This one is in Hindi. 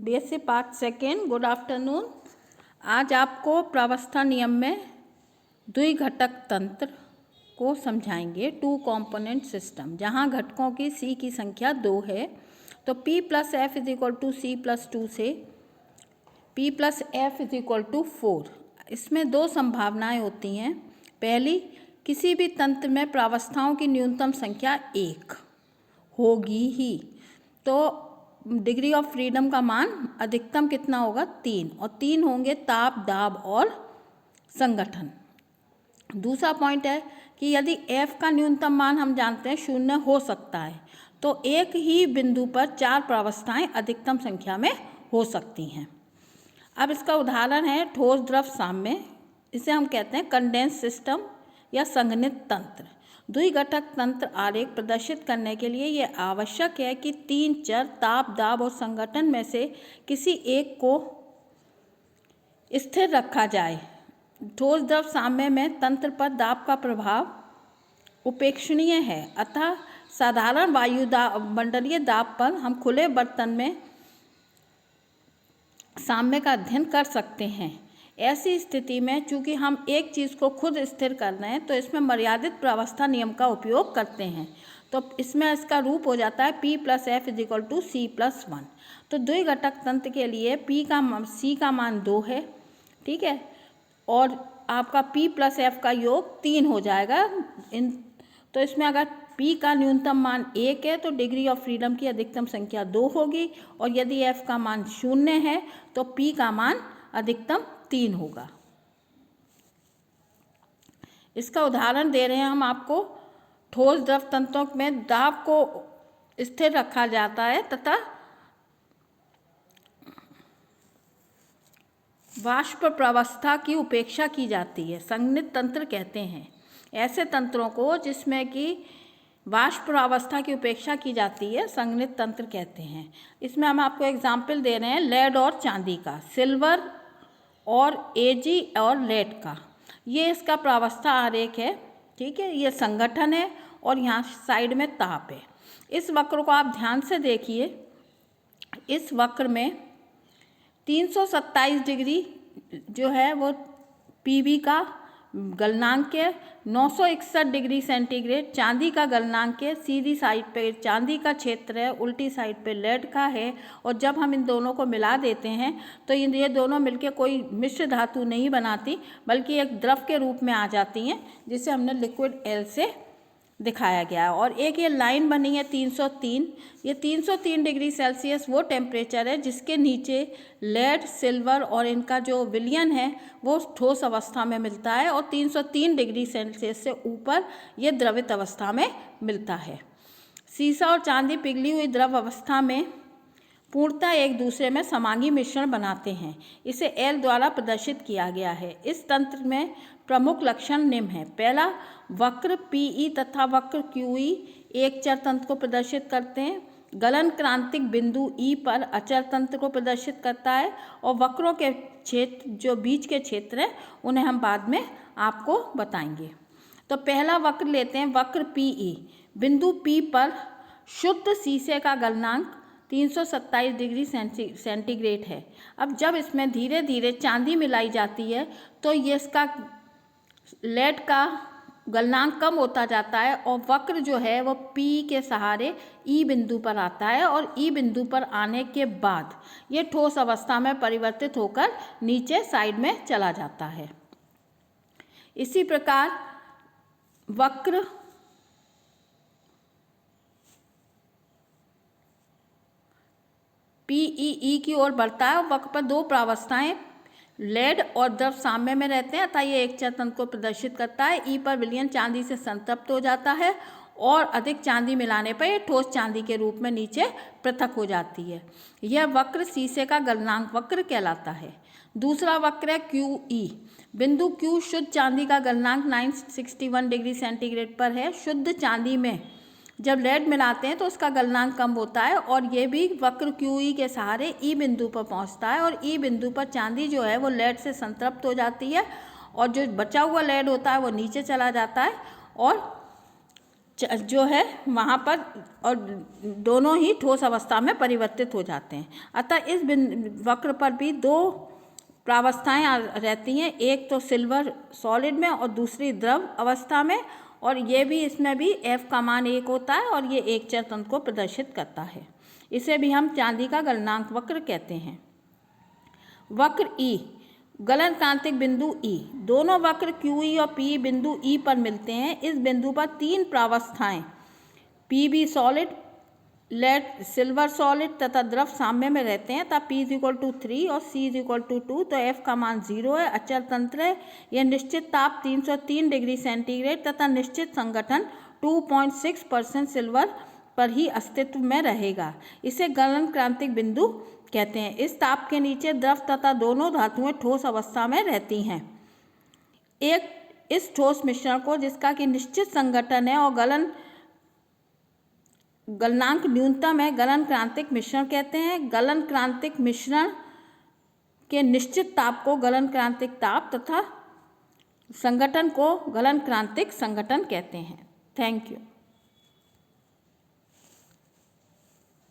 BSc part second, good afternoon. आज आपको प्रावस्था नियम में द्विघटक तंत्र को समझाएंगे, टू कंपोनेंट सिस्टम, जहां घटकों की सी की संख्या 2 है। तो P plus F is equal to C plus 2 से P plus F is equal to 4। इसमें दो संभावनाएं होती हैं। पहली, किसी भी तंत्र में प्रावस्थाओं की न्यूनतम संख्या 1 होगी ही, तो डिग्री ऑफ फ्रीडम का मान अधिकतम कितना होगा? 3, और 3 होंगे ताप, दाब और संगठन। दूसरा पॉइंट है कि यदि F का न्यूनतम मान हम जानते हैं 0 हो सकता है, तो एक ही बिंदु पर 4 प्रावस्थाएं अधिकतम संख्या में हो सकती हैं। अब इसका उदाहरण है ठोस द्रव साम्य। इसे हम कहते हैं कंडेंस सिस्टम या संघनित तंत्र। द्विघटक तंत्र आरेख प्रदर्शित करने के लिए यह आवश्यक है कि 3 चर ताप, दाब और संगठन में से किसी एक को स्थिर रखा जाए। ठोस द्रव साम्य में तंत्र पर दाब का प्रभाव उपेक्षणीय है, अतः साधारण वायुमंडलीय दाब पर हम खुले बर्तन में साम्य का अध्ययन कर सकते हैं। ऐसी स्थिति में चूंकि हम एक चीज़ को खुद स्थिर कर रहे हैं, तो इसमें मर्यादित प्रावस्था नियम का उपयोग करते हैं। तो इसमें इसका रूप हो जाता है P plus F is equal to C plus 1। तो द्विघटक तंत्र के लिए C का मान 2 है, ठीक है, और आपका P प्लस एफ का योग 3 हो जाएगा। तो इसमें अगर P का न्यूनतम मान 1 है तो डिग्री ऑफ फ्रीडम की अधिकतम संख्या 2 होगी, और यदि F का मान 0 है तो P का मान अधिकतम 3 होगा। इसका उदाहरण दे रहे हैं हम आपको। ठोस द्रव तंत्रों में दाब को स्थिर रखा जाता है तथा वाष्प प्रावस्था की उपेक्षा की जाती है, संघनित तंत्र कहते हैं ऐसे तंत्रों को जिसमें कि वाष्प प्रावस्था की उपेक्षा की जाती है, संघनित तंत्र कहते हैं। इसमें हम आपको एग्जाम्पल दे रहे हैं लेड और चांदी का, सिल्वर और Ag और लेड का। ये इसका प्रावस्था आरेख है, ठीक है। ये संगठन है और यहाँ साइड में ताप है। इस वक्र को आप ध्यान से देखिए। इस वक्र में 327 डिग्री जो है वो Pb का गलनांक है, 961 डिग्री सेंटीग्रेड चांदी का गलनांक है। सीधी साइड पे चांदी का क्षेत्र है, उल्टी साइड पे लेड का है। और जब हम इन दोनों को मिला देते हैं तो ये दोनों मिलके कोई मिश्र धातु नहीं बनाती, बल्कि एक द्रव के रूप में आ जाती हैं, जिसे हमने लिक्विड L से दिखाया गया है। और एक ये लाइन बनी है 303। ये 303 डिग्री सेल्सियस वो टेम्परेचर है जिसके नीचे लेड, सिल्वर और इनका जो विलयन है वो ठोस अवस्था में मिलता है, और 303 डिग्री सेल्सियस से ऊपर ये द्रवित अवस्था में मिलता है। सीसा और चांदी पिघली हुई द्रव अवस्था में पूर्णतः एक दूसरे में समांगी मिश्रण बनाते हैं। इसे L द्वारा प्रदर्शित किया गया है। इस तंत्र में प्रमुख लक्षण निम्न है। पहला, वक्र PE तथा वक्र QE एक चर तंत्र को प्रदर्शित करते हैं। गलन क्रांतिक बिंदु E पर अचर तंत्र को प्रदर्शित करता है, और वक्रों के क्षेत्र जो बीच के क्षेत्र हैं उन्हें हम बाद में आपको बताएंगे। तो पहला वक्र लेते हैं, वक्र PE। बिंदु P पर शुद्ध शीशे का गलनांक 327 डिग्री सेंटीग्रेड है। अब जब इसमें धीरे धीरे चांदी मिलाई जाती है तो ये इसका लेड का गलनांक कम होता जाता है, और वक्र जो है वो P के सहारे E बिंदु पर आता है, और E बिंदु पर आने के बाद ये ठोस अवस्था में परिवर्तित होकर नीचे साइड में चला जाता है। इसी प्रकार वक्र PEE की ओर बढ़ता है। वक्र पर दो प्रावस्थाएं लेड और द्रव साम्य में रहते हैं, अतः ये एक चर तंत्र को प्रदर्शित करता है। E पर विलयन चांदी से संतृप्त हो जाता है, और अधिक चांदी मिलाने पर यह ठोस चांदी के रूप में नीचे पृथक हो जाती है। यह वक्र शीशे का गलनांक वक्र कहलाता है। दूसरा वक्र है QE। बिंदु Q शुद्ध चांदी का गलनांक 961 डिग्री सेंटीग्रेड पर है। शुद्ध चांदी में जब लेड मिलाते हैं तो उसका गलनांक कम होता है, और ये भी वक्र QE के सहारे E बिंदु पर पहुंचता है, और E बिंदु पर चांदी जो है वो लेड से संतृप्त हो जाती है, और जो बचा हुआ लेड होता है वो नीचे चला जाता है, और जो है वहाँ पर, और दोनों ही ठोस अवस्था में परिवर्तित हो जाते हैं। अतः इस वक्र पर भी दो प्रावस्थाएं रहती हैं, एक तो सिल्वर सॉलिड में और दूसरी द्रव अवस्था में, और ये भी, इसमें भी F का मान 1 होता है और ये एक चर तंत्र को प्रदर्शित करता है। इसे भी हम चांदी का गलनांक वक्र कहते हैं। वक्र E, गलन क्रांतिक बिंदु E, दोनों वक्र QE और PE बिंदु E पर मिलते हैं। इस बिंदु पर तीन प्रावस्थाएं PB solid, lead silver solid तथा द्रव साम्य में रहते हैं, तब P = 3 और C = 2, तो F का मान 0 है। अचर तंत्र है। यह निश्चित ताप 303 डिग्री सेंटीग्रेड तथा निश्चित संगठन 2.6% सिल्वर पर ही अस्तित्व में रहेगा। इसे गलन क्रांतिक बिंदु कहते हैं। इस ताप के नीचे द्रव तथा दोनों धातुएं ठोस अवस्था में रहती हैं। इस ठोस मिश्रण को, जिसका कि निश्चित संगठन है और गलनांक न्यूनतम है, गलन क्रांतिक मिश्रण कहते हैं। गलन क्रांतिक मिश्रण के निश्चित ताप को गलन क्रांतिक ताप तथा संगठन को गलन क्रांतिक संगठन कहते हैं। Thank you.